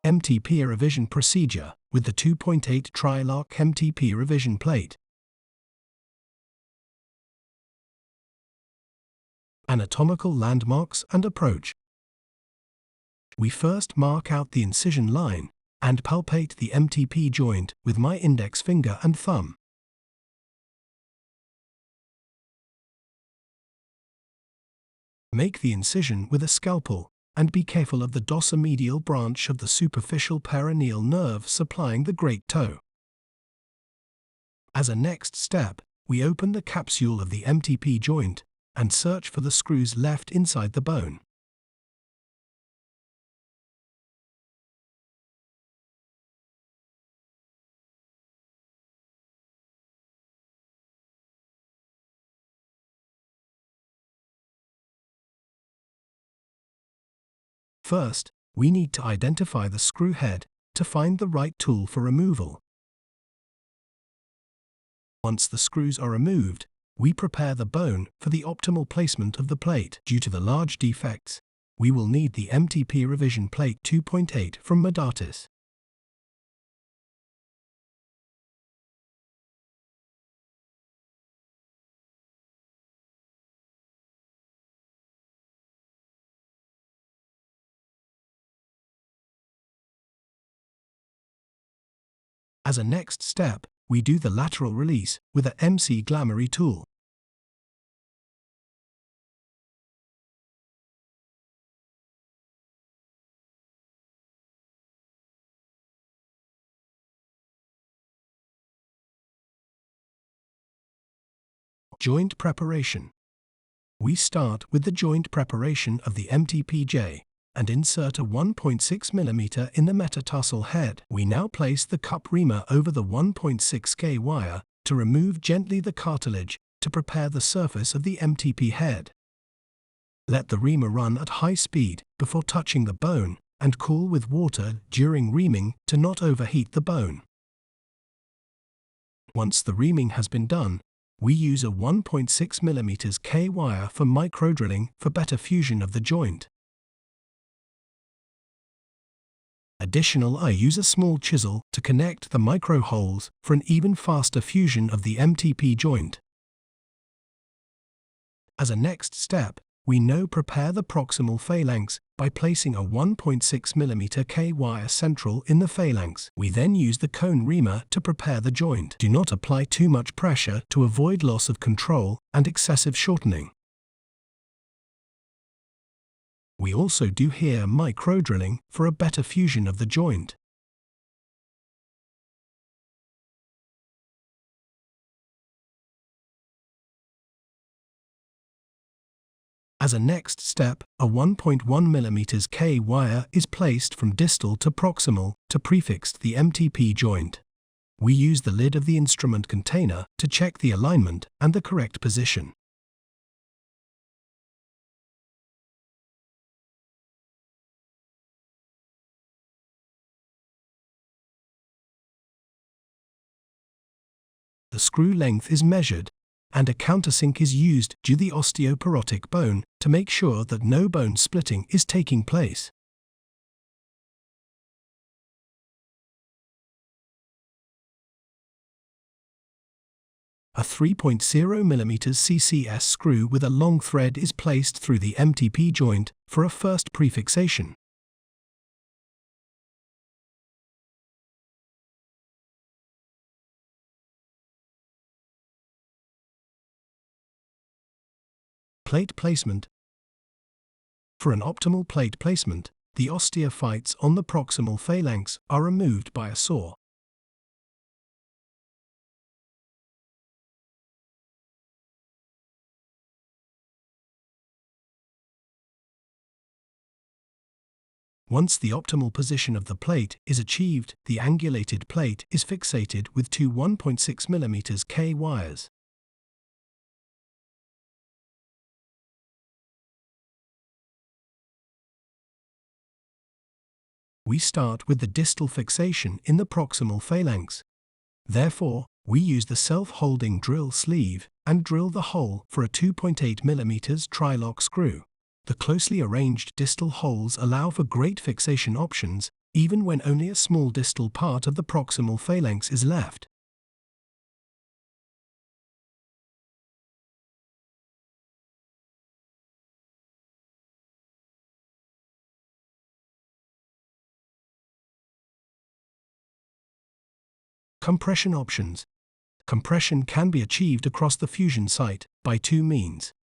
MTP revision procedure with the 2.8 TriLock MTP revision plate. Anatomical landmarks and approach. We first mark out the incision line and palpate the MTP joint with my index finger and thumb. Make the incision with a scalpel and be careful of the dorsomedial branch of the superficial peroneal nerve supplying the great toe. As a next step, we open the capsule of the MTP joint and search for the screws left inside the bone. First, we need to identify the screw head to find the right tool for removal. Once the screws are removed, we prepare the bone for the optimal placement of the plate. Due to the large defects, we will need the MTP revision plate 2.8 from Medartis. As a next step, we do the lateral release with a MC Glamory tool. Joint preparation. We start with the joint preparation of the MTPJ and insert a 1.6 mm in the metatarsal head. We now place the cup reamer over the 1.6 K wire to remove gently the cartilage to prepare the surface of the MTP head. Let the reamer run at high speed before touching the bone and cool with water during reaming to not overheat the bone. Once the reaming has been done, we use a 1.6 mm K wire for microdrilling for better fusion of the joint. Additionally, I use a small chisel to connect the micro holes for an even faster fusion of the MTP joint. As a next step, we now prepare the proximal phalanx by placing a 1.6 mm K wire central in the phalanx. We then use the cone reamer to prepare the joint. Do not apply too much pressure to avoid loss of control and excessive shortening. We also do here microdrilling for a better fusion of the joint. As a next step, a 1.1 mm K wire is placed from distal to proximal to prefix the MTP joint. We use the lid of the instrument container to check the alignment and the correct position. The screw length is measured, and a countersink is used to the osteoporotic bone to make sure that no bone splitting is taking place. A 3.0 mm CCS screw with a long thread is placed through the MTP joint for a first prefixation. Plate placement. For an optimal plate placement, the osteophytes on the proximal phalanx are removed by a saw. Once the optimal position of the plate is achieved, the angulated plate is fixated with two 1.6 mm K wires. We start with the distal fixation in the proximal phalanx. Therefore, we use the self-holding drill sleeve and drill the hole for a 2.8 mm TriLock screw. The closely arranged distal holes allow for great fixation options even when only a small distal part of the proximal phalanx is left. Compression options. Compression can be achieved across the fusion site by two means.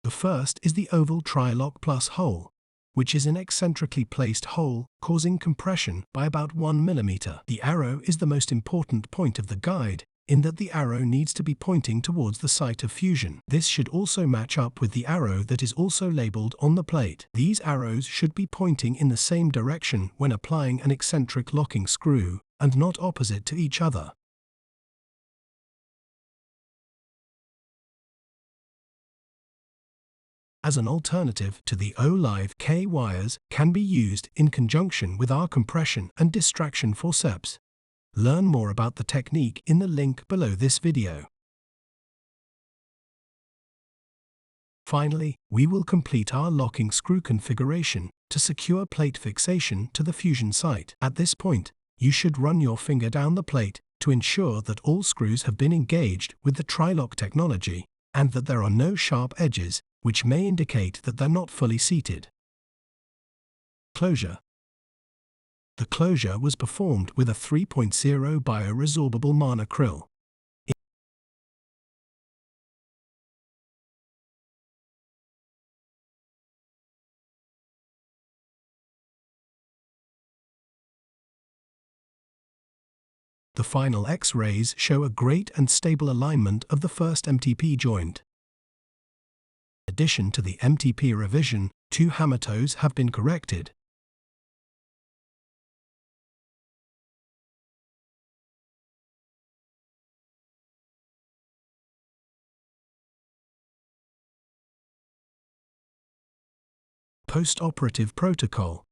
The first is the oval TriLock plus hole, which is an eccentrically placed hole causing compression by about 1 mm. The arrow is the most important point of the guide, in that the arrow needs to be pointing towards the site of fusion. This should also match up with the arrow that is also labeled on the plate. These arrows should be pointing in the same direction when applying an eccentric locking screw, and not opposite to each other. As an alternative to the O-Live K wires can be used in conjunction with our compression and distraction forceps. Learn more about the technique in the link below this video. Finally, we will complete our locking screw configuration to secure plate fixation to the fusion site. At this point, you should run your finger down the plate to ensure that all screws have been engaged with the TriLock technology and that there are no sharp edges, which may indicate that they're not fully seated. Closure. The closure was performed with a 3.0 bioresorbable monacryl. The final X-rays show a great and stable alignment of the first MTP joint. In addition to the MTP revision, 2 hammer toes have been corrected. Postoperative protocol.